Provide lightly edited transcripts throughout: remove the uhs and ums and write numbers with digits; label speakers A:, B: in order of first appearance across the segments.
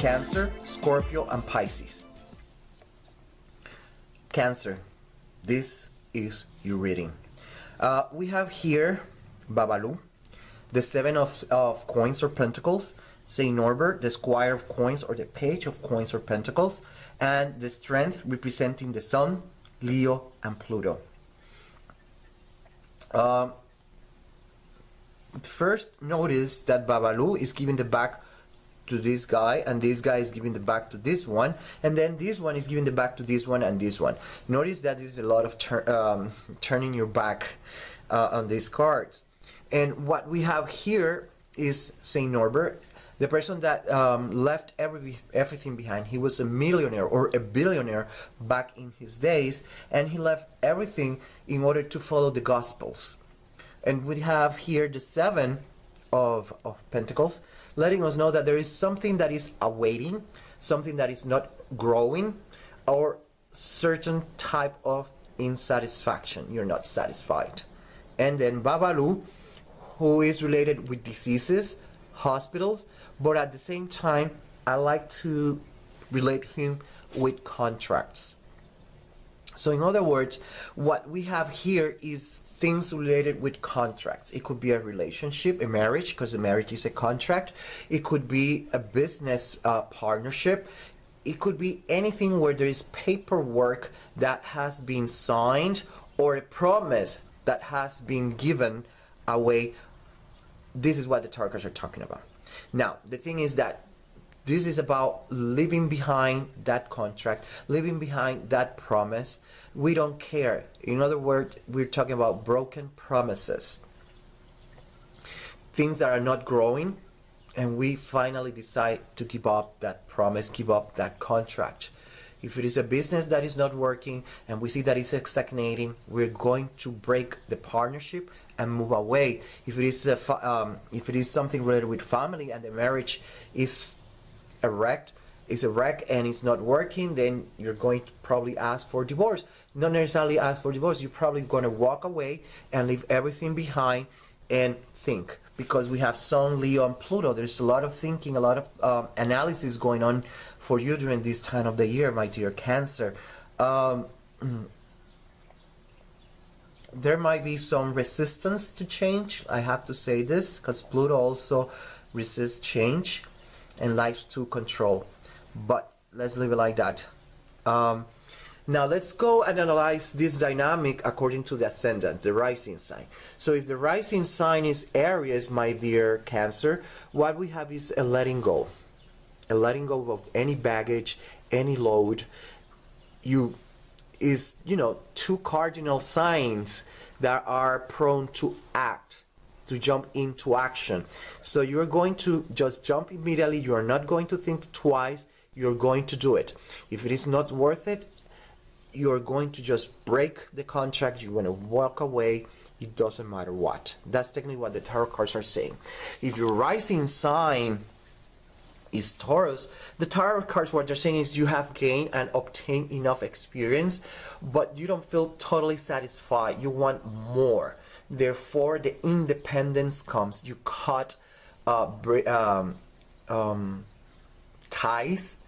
A: Cancer, Scorpio, and Pisces. Cancer, this is your reading. We have here Babalu, the Seven of Coins or Pentacles, Saint Norbert, the Squire of Coins or the Page of Coins or Pentacles, and the Strength representing the Sun, Leo, and Pluto. First, notice that Babalu is giving the back to this guy, and this guy is giving the back to this one, and then this one is giving the back to this one and this one. Notice that there's a lot of turning your back on these cards. And what we have here is Saint Norbert, the person that left everything behind. He was a millionaire or a billionaire back in his days, and he left everything in order to follow the Gospels. And we have here the Seven of Pentacles, letting us know that there is something that is awaiting, something that is not growing, or certain type of insatisfaction. You're not satisfied. And then Babalu, who is related with diseases, hospitals, but at the same time, I like to relate him with contracts. So in other words, what we have here is things related with contracts. It could be a relationship, a marriage, because a marriage is a contract. It could be a business partnership. It could be anything where there is paperwork that has been signed or a promise that has been given away. This is what the tarot cards are talking about. Now, the thing is that this is about leaving behind that contract, leaving behind that promise. We don't care. In other words, we're talking about broken promises. Things that are not growing, and we finally decide to give up that promise, give up that contract. If it is a business that is not working and we see that it's stagnating, we're going to break the partnership and move away. If it is something related with family and the marriage is a wreck and it's not working, then you're going to probably ask for divorce. Not necessarily ask for divorce, you're probably going to walk away and leave everything behind and think. Because we have Sun, Leo, and Pluto, there's a lot of thinking, a lot of analysis going on for you during this time of the year, my dear Cancer. There might be some resistance to change. I have to say this, because Pluto also resists change and likes to control. But let's leave it like that. Now let's go and analyze this dynamic according to the ascendant, the rising sign. So if the rising sign is Aries, my dear Cancer, what we have is a letting go. A letting go of any baggage, any load. Two cardinal signs that are prone to act, to jump into action. So you're going to just jump immediately. You are not going to think twice. You're going to do it. If it is not worth it, you're going to just break the contract. You're going to walk away. It doesn't matter what. That's technically what the tarot cards are saying. If your rising sign is Taurus, the tarot cards, what they're saying is you have gained and obtained enough experience, but you don't feel totally satisfied. You want more. Therefore, the independence comes. You cut ties,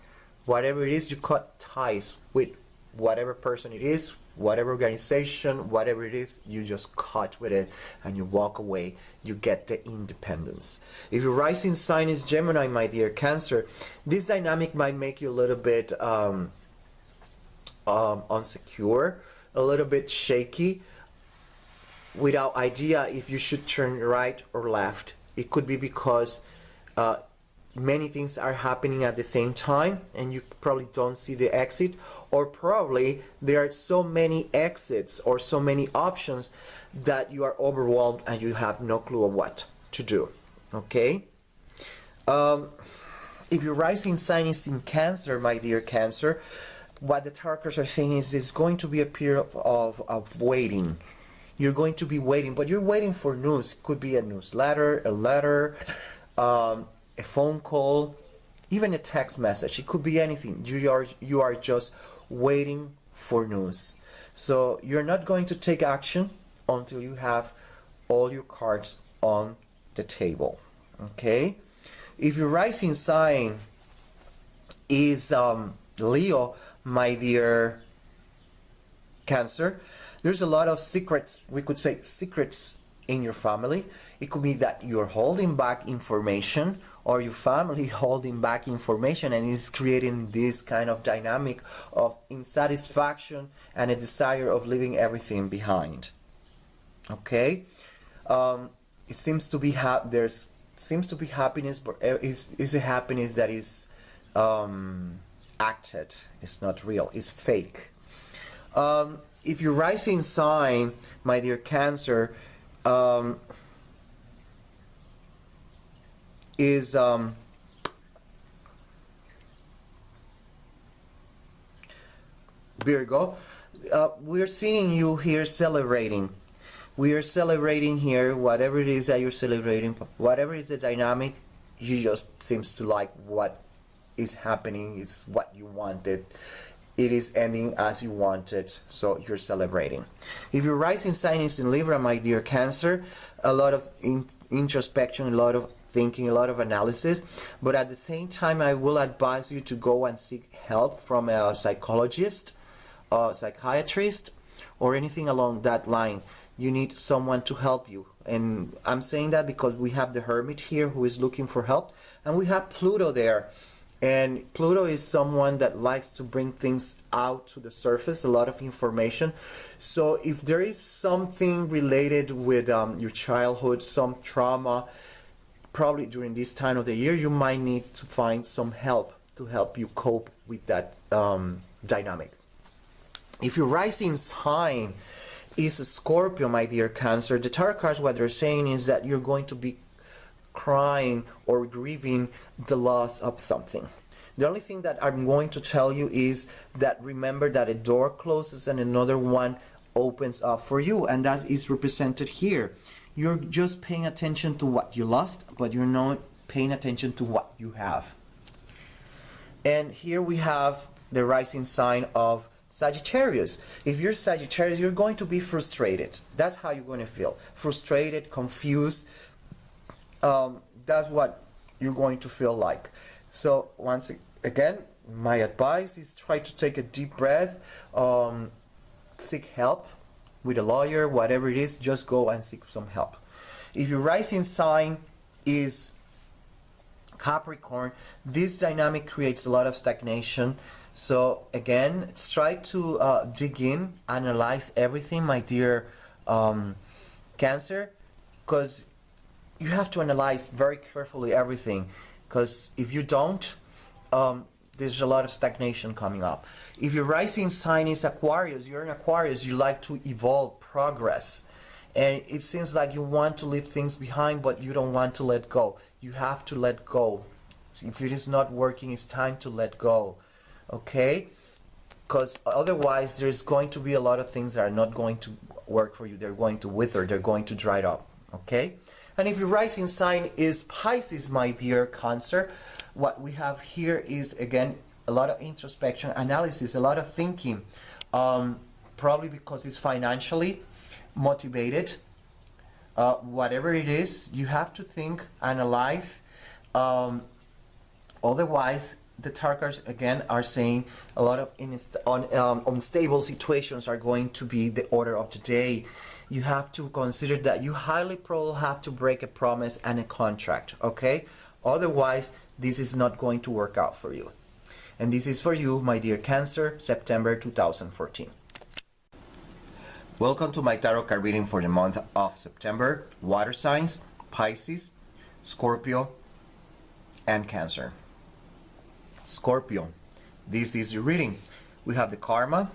A: whatever it is, you cut ties with whatever person it is, whatever organization, whatever it is, you just cut with it and you walk away. You get the independence. If your rising sign is Gemini, my dear Cancer, this dynamic might make you a little bit insecure, a little bit shaky, without idea if you should turn right or left. It could be because many things are happening at the same time and you probably don't see the exit, or probably there are so many exits or so many options that you are overwhelmed and you have no clue of what to do. Okay? If your rising sign is in Cancer, my dear Cancer, what the tarot cards are saying is it's going to be a period of waiting. You're going to be waiting, but you're waiting for news. It could be a newsletter, a letter, a phone call, even a text message. It could be anything. You are just waiting for news. So you're not going to take action until you have all your cards on the table. Okay? If your rising sign is Leo, my dear Cancer. There's a lot of secrets, we could say secrets in your family. It could be that you're holding back information, or your family holding back information, and is creating this kind of dynamic of insatisfaction and a desire of leaving everything behind. Okay, it seems to be there's seems to be happiness, but is a happiness that is acted. It's not real. It's fake. If your rising sign, my dear Cancer, is Virgo, we're seeing you here celebrating. We are celebrating here, whatever it is that you're celebrating, whatever is the dynamic, you just seems to like what is happening, is what you wanted. It is ending as you wanted, so you're celebrating. If your rising sign is in Libra, my dear Cancer, a lot of introspection, a lot of thinking, a lot of analysis, but at the same time I will advise you to go and seek help from a psychologist, a psychiatrist, or anything along that line. You need someone to help you, and I'm saying that because we have the Hermit here who is looking for help, and we have Pluto there. And Pluto is someone that likes to bring things out to the surface, a lot of information. So if there is something related with your childhood, some trauma, probably during this time of the year, you might need to find some help to help you cope with that dynamic. If your rising sign is a Scorpio, my dear Cancer, the tarot cards, what they're saying is that you're going to be crying or grieving the loss of something. The only thing that I'm going to tell you is that remember that a door closes and another one opens up for you, and that is represented here. You're just paying attention to what you lost, but you're not paying attention to what you have. And here we have the rising sign of Sagittarius. If you're Sagittarius, you're going to be frustrated. That's how you're going to feel. Frustrated, confused. That's what you're going to feel like. So once again, my advice is try to take a deep breath, seek help with a lawyer, whatever it is, just go and seek some help. If your rising sign is Capricorn, this dynamic creates a lot of stagnation. So again, let's try to dig in, analyze everything, my dear Cancer, because you have to analyze very carefully everything, because if you don't, there's a lot of stagnation coming up. If your rising sign is Aquarius, you're an Aquarius, you like to evolve, progress, and it seems like you want to leave things behind, but you don't want to let go. You have to let go. If it is not working, it's time to let go, okay? Because otherwise there's going to be a lot of things that are not going to work for you. They're going to wither, they're going to dry up, okay? And if your rising sign is Pisces, my dear Cancer, what we have here is, again, a lot of introspection, analysis, a lot of thinking, probably because it's financially motivated. Whatever it is, you have to think, analyze. Otherwise, the tarot cards, again, are saying a lot of unstable situations are going to be the order of the day. You have to consider that you highly probably have to break a promise and a contract, okay? Otherwise, this is not going to work out for you. And this is for you, my dear Cancer, September 2014. Welcome to my tarot card reading for the month of September. Water signs, Pisces, Scorpio, and Cancer. Scorpio, this is your reading. We have the Karma,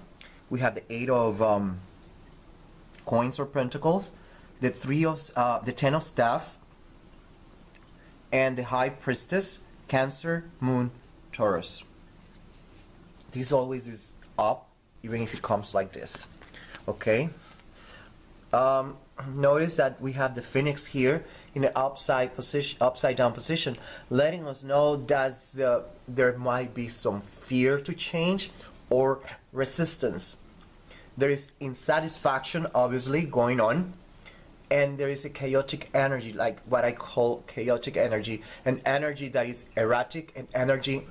A: we have the Eight of Coins or Pentacles, the Ten of Staff, and the High Priestess, Cancer, Moon, Taurus. This always is up, even if it comes like this. Okay? Notice that we have the Phoenix here in the upside down position, letting us know that there might be some fear to change or resistance. There is insatisfaction, obviously, going on, and there is a chaotic energy, like what I call chaotic energy, an energy that is erratic, an energy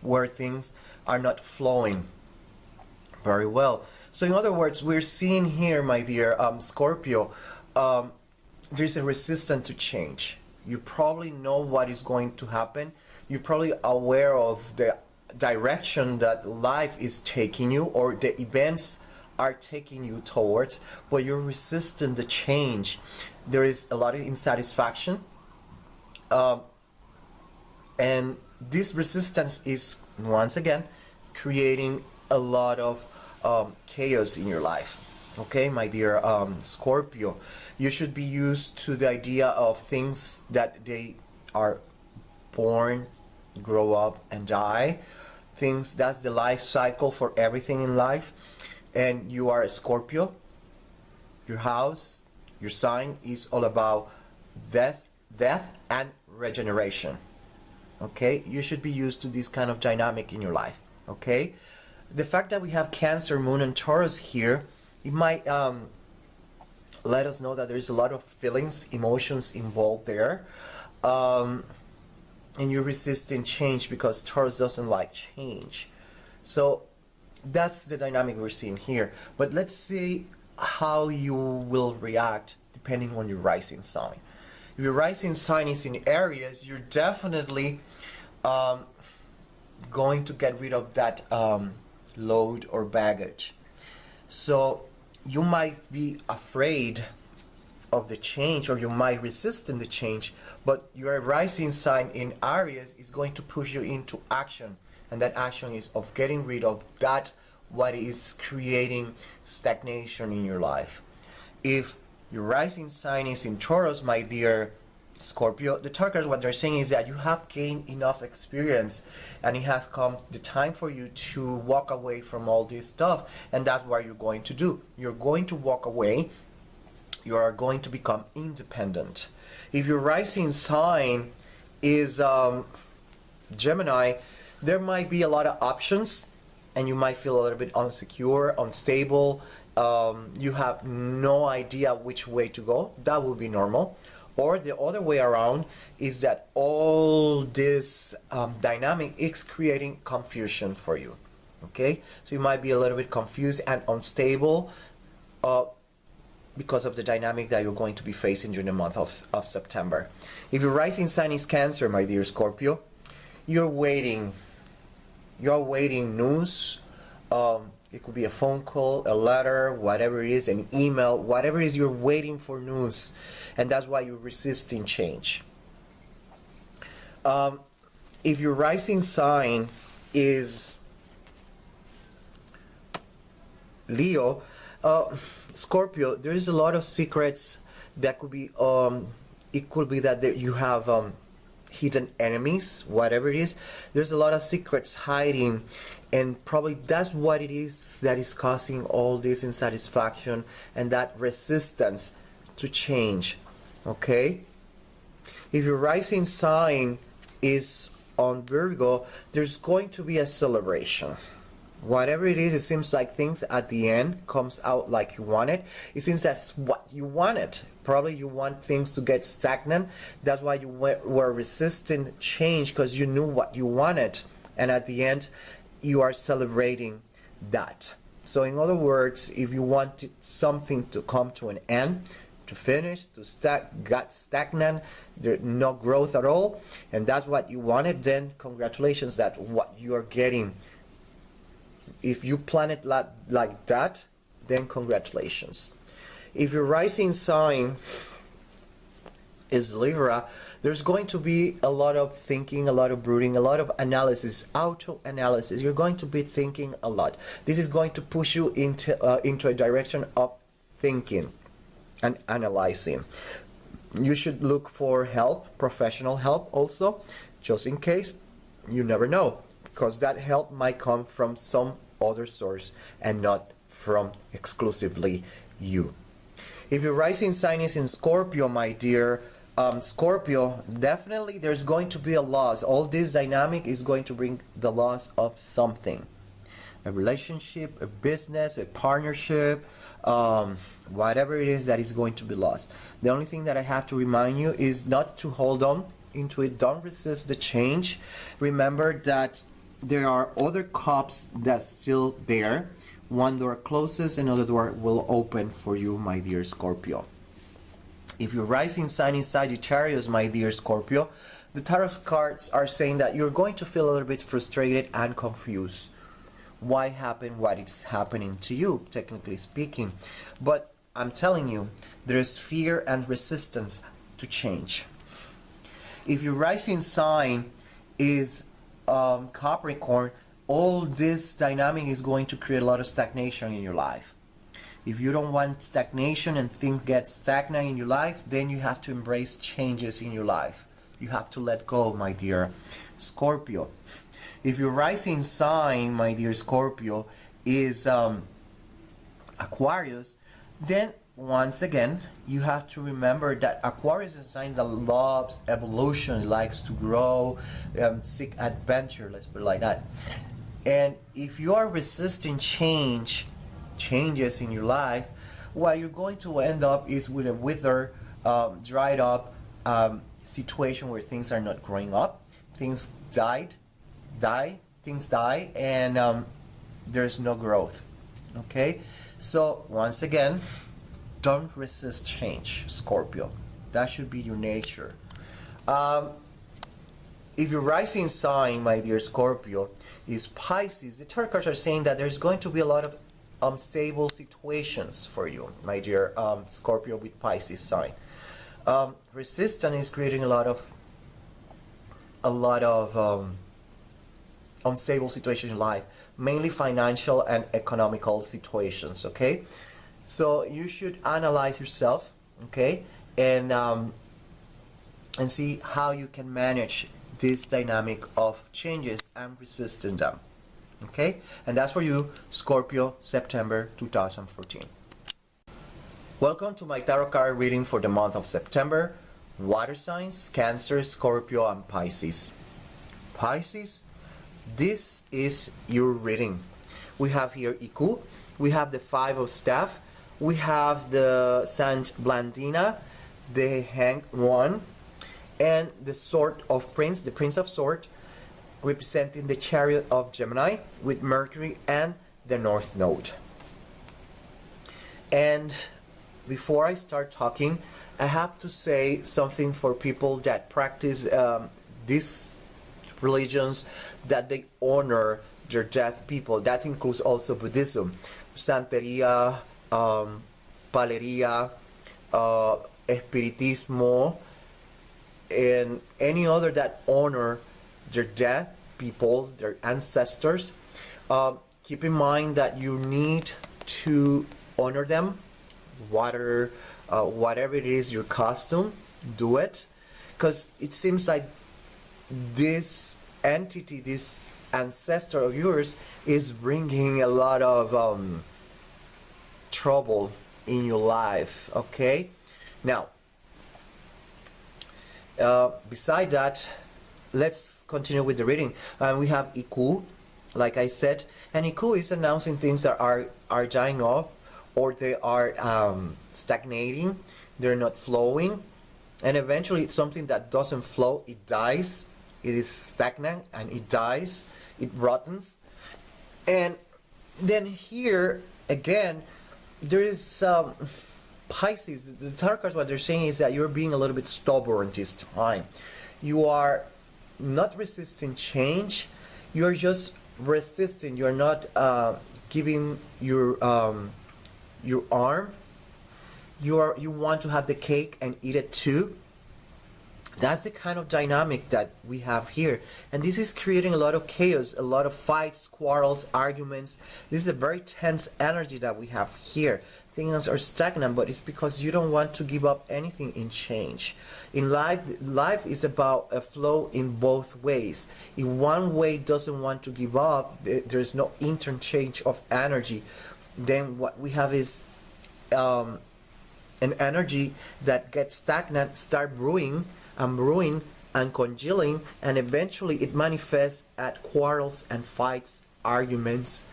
A: where things are not flowing very well. So in other words, we're seeing here, my dear Scorpio, there's a resistance to change. You probably know what is going to happen. You're probably aware of the direction that life is taking you, or the events are taking you towards, but you're resisting the change. There is a lot of insatisfaction, and this resistance is once again creating a lot of chaos in your life. Okay, my dear Scorpio, you should be used to the idea of things that they are born, grow up, and die. Things, that's the life cycle for everything in life. And you are a Scorpio. Your house, your sign is all about death and regeneration. Okay, you should be used to this kind of dynamic in your life. Okay, the fact that we have Cancer, Moon, and Taurus here, it might let us know that there's a lot of feelings, emotions involved there, and you're resisting change because Taurus doesn't like change. So that's the dynamic we're seeing here. But let's see how you will react depending on your rising sign. If your rising sign is in Aries, you're definitely going to get rid of that load or baggage. So you might be afraid of the change, or you might resist in the change, but your rising sign in Aries is going to push you into action, and that action is of getting rid of that what is creating stagnation in your life. If your rising sign is in Taurus, my dear Scorpio, the Tarkers, what they're saying is that you have gained enough experience, and it has come the time for you to walk away from all this stuff, and that's what you're going to do. You're going to walk away. You are going to become independent. If your rising sign is Gemini, there might be a lot of options, and you might feel a little bit insecure, unstable. You have no idea which way to go. That will be normal. Or the other way around is that all this dynamic is creating confusion for you. Okay, so you might be a little bit confused and unstable because of the dynamic that you're going to be facing during the month of September. If your rising sign is Cancer, my dear Scorpio, you're waiting news. It could be a phone call, a letter, whatever it is, an email, whatever it is, you're waiting for news, and that's why you're resisting change. If your rising sign is Leo, Scorpio, there is a lot of secrets that could be, it could be that you have hidden enemies, whatever it is. There's a lot of secrets hiding, and probably that's what it is that is causing all this insatisfaction and that resistance to change. Okay, if your rising sign is on Virgo, there's going to be a celebration. Whatever it is, it seems like things at the end comes out like you want it. It seems that's what you wanted. Probably you want things to get stagnant. That's why you were resisting change, because you knew what you wanted. And at the end, you are celebrating that. So in other words, if you want something to come to an end, to finish, got stagnant, there's no growth at all, and that's what you wanted, then congratulations, that what you are getting. If you plan it like that, then congratulations. If your rising sign is Libra, there's going to be a lot of thinking, a lot of brooding, a lot of analysis, auto-analysis. You're going to be thinking a lot. This is going to push you into a direction of thinking and analyzing. You should look for help, professional help also, just in case. You never know, because that help might come from some other source and not from exclusively you. If your rising sign is in Scorpio, my dear Scorpio, definitely there's going to be a loss. All this dynamic is going to bring the loss of something. A relationship, a business, a partnership, whatever it is that is going to be lost. The only thing that I have to remind you is not to hold on into it. Don't resist the change. Remember that there are other cups that's still there. One door closes, another door will open for you, my dear Scorpio. If your rising sign is Sagittarius, my dear Scorpio, the tarot cards are saying that you're going to feel a little bit frustrated and confused. Why happened what is happening to you, technically speaking. But I'm telling you, there's fear and resistance to change. If your rising sign is Capricorn, all this dynamic is going to create a lot of stagnation in your life. If you don't want stagnation and things get stagnant in your life, then you have to embrace changes in your life. You have to let go, my dear Scorpio. If your rising sign, my dear Scorpio, is Aquarius, then once again, you have to remember that Aquarius is a sign that loves evolution, likes to grow, seek adventure, let's put it like that. And if you are resisting changes in your life, what you're going to end up is with a withered, dried up situation where things are not growing up, things die, and there's no growth. Okay, so once again, don't resist change, Scorpio. That should be your nature. If your rising sign, my dear Scorpio, is Pisces, the tarot cards are saying that there's going to be a lot of unstable situations for you, my dear Scorpio with Pisces sign. Resistance is creating a lot of unstable situations in life, mainly financial and economical situations. Okay, so you should analyze yourself, okay, and see how you can manage this dynamic of changes and resisting them. Okay, and that's for you, Scorpio, September 2014. Welcome to my tarot card reading for the month of September. Water signs, Cancer, Scorpio, and Pisces. Pisces, this is your reading. We have here Iku, we have the Five of Staff, we have the Saint Blandina, the Hanged One, and the Sword of Prince, the Prince of Swords, representing the Chariot of Gemini with Mercury and the North Node. And before I start talking, I have to say something for people that practice these religions, that they honor their dead people. That includes also Buddhism, Santeria, Paleria, Espiritismo, and any other that honor their dead people, their ancestors. Keep in mind that you need to honor them, whatever it is, your costume, do it, because it seems like this entity, this ancestor of yours, is bringing a lot of trouble in your life. Okay, now beside that, let's continue with the reading. We have Iku, like I said, and Iku is announcing things that are dying off, or they are stagnating, they're not flowing, and eventually it's something that doesn't flow, it dies, it is stagnant, and it dies, it rottens. And then here again, there is Pisces. The tarot cards, what they're saying is that you're being a little bit stubborn this time. You are not resisting change, you're just resisting, you're not giving your arm. You want to have the cake and eat it too. That's the kind of dynamic that we have here, and this is creating a lot of chaos, a lot of fights, quarrels, arguments. This is a very tense energy that we have here. Things are stagnant, but it's because you don't want to give up anything in change. In life is about a flow in both ways. If one way doesn't want to give up, there's no interchange of energy. Then what we have is an energy that gets stagnant, start brewing and congealing, and eventually it manifests at quarrels and fights, arguments,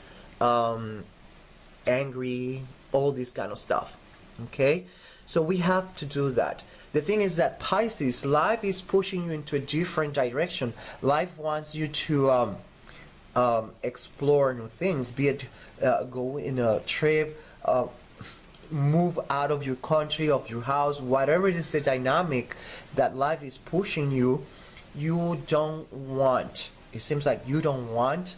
A: angry, all this kind of stuff. Okay, so we have to do that. The thing is that Pisces, life is pushing you into a different direction. Life wants you to explore new things, be it go in a trip, move out of your country, of your house, whatever it is, the dynamic that life is pushing you, you don't want. It seems like you don't want,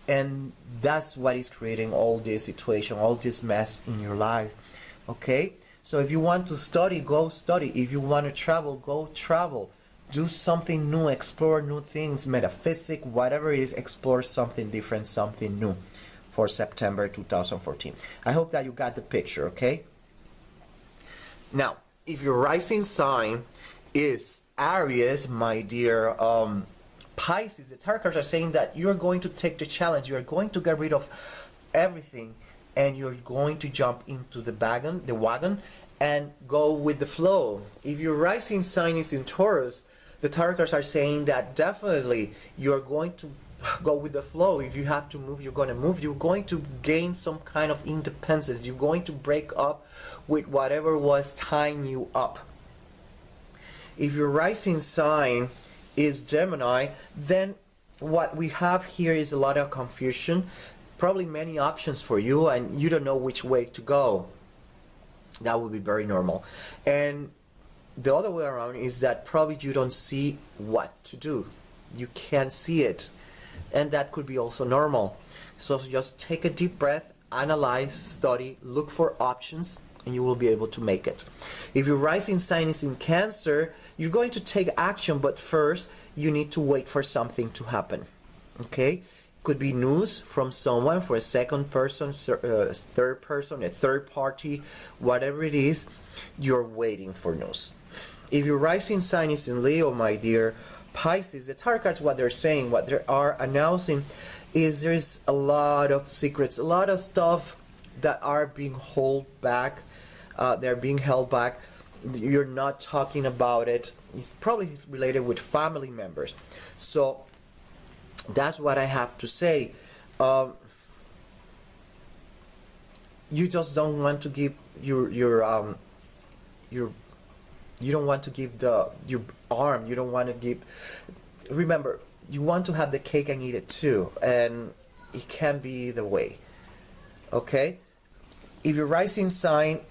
A: and that's what is creating all this situation, all this mess in your life. Okay? So if you want to study, go study. If you want to travel, go travel. Do something new, explore new things, metaphysics, whatever it is, explore something different, something new for September 2014. I hope that you got the picture, okay? Now, if your rising sign is Aries, my dear Pisces, the tarot cards are saying that you're going to take the challenge, you're going to get rid of everything, and you're going to jump into the wagon, and go with the flow. If your rising sign is in Taurus, the tarot cards are saying that definitely you're going to go with the flow. If you have to move, you're going to move. You're going to gain some kind of independence. You're going to break up with whatever was tying you up. If your rising sign is Gemini, then what we have here is a lot of confusion, probably many options for you, and you don't know which way to go. That would be very normal. And the other way around is that probably you don't see what to do. You can't see it. And that could be also normal. So just take a deep breath, analyze, study, look for options, and you will be able to make it. If your rising sign is in Cancer, you're going to take action, but first you need to wait for something to happen. Okay? Could be news from someone, for a second person, third person, a third party, whatever it is, you're waiting for news. If your rising sign is in Leo, my dear Pisces, the tarot cards, what they're saying, what they are announcing is there's a lot of secrets, a lot of stuff that are being held back. They're being held back. You're not talking about it. It's probably related with family members. So that's what I have to say. You just don't want to give you don't want to give your arm. You don't want to give. Remember, you want to have the cake and eat it too, and it can be the way. Okay, if your rising sign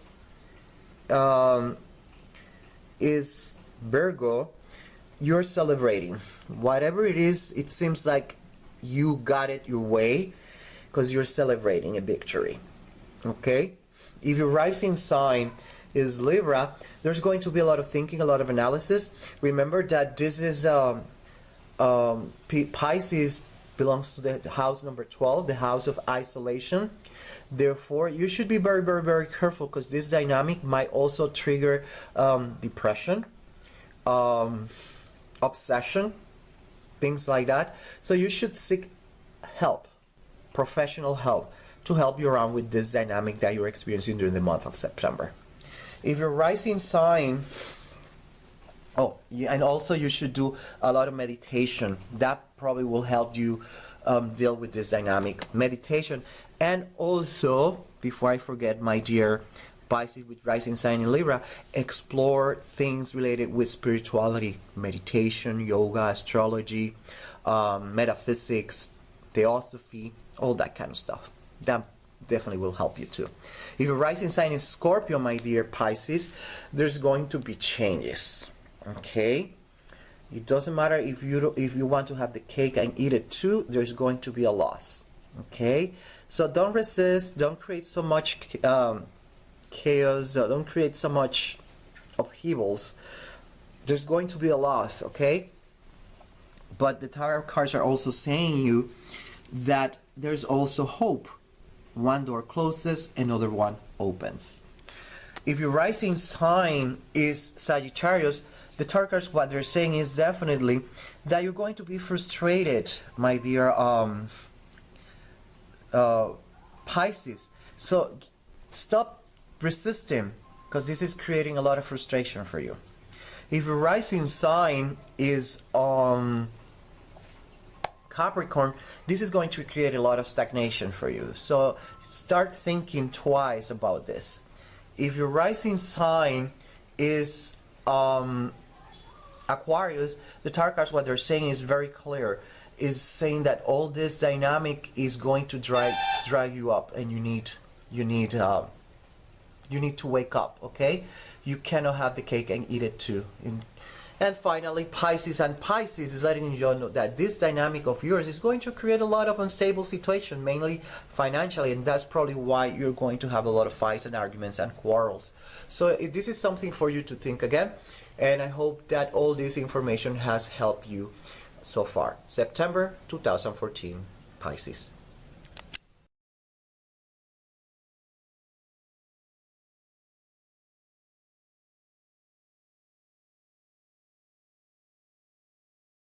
A: is Virgo, you're celebrating whatever it is. It seems like you got it your way because you're celebrating a victory. Okay, if your rising sign is Libra, there's going to be a lot of thinking, a lot of analysis. Remember that this is Pisces belongs to the house number 12, the house of isolation. Therefore, you should be very, very, very careful, because this dynamic might also trigger depression, obsession, things like that. So you should seek help, professional help, to help you around with this dynamic that you're experiencing during the month of September. If your rising sign, and also you should do a lot of meditation. That probably will help you deal with this dynamic. Meditation. And also, before I forget, my dear Pisces with rising sign in Libra, explore things related with spirituality, meditation, yoga, astrology, metaphysics, theosophy, all that kind of stuff. That definitely will help you too. If your rising sign is Scorpio, my dear Pisces, there's going to be changes. Okay, it doesn't matter if you want to have the cake and eat it too. There's going to be a loss. Okay, so don't resist. Don't create so much chaos. Don't create so much upheavals. There's going to be a loss. Okay, but the tarot cards are also saying you that there's also hope. One door closes, another one opens. If your rising sign is Sagittarius, the tarot cards, what they're saying is definitely that you're going to be frustrated, my dear Pisces. So stop resisting, because this is creating a lot of frustration for you. If your rising sign is Capricorn, this is going to create a lot of stagnation for you. So start thinking twice about this. If your rising sign is Aquarius, the tarot cards, what they're saying is very clear, is saying that all this dynamic is going to drag you up, and you need to wake up. Okay, you cannot have the cake and eat it too. And finally, Pisces. And Pisces is letting you know that this dynamic of yours is going to create a lot of unstable situation, mainly financially, and that's probably why you're going to have a lot of fights and arguments and quarrels. So this is something for you to think again, and I hope that all this information has helped you so far. September 2014, Pisces.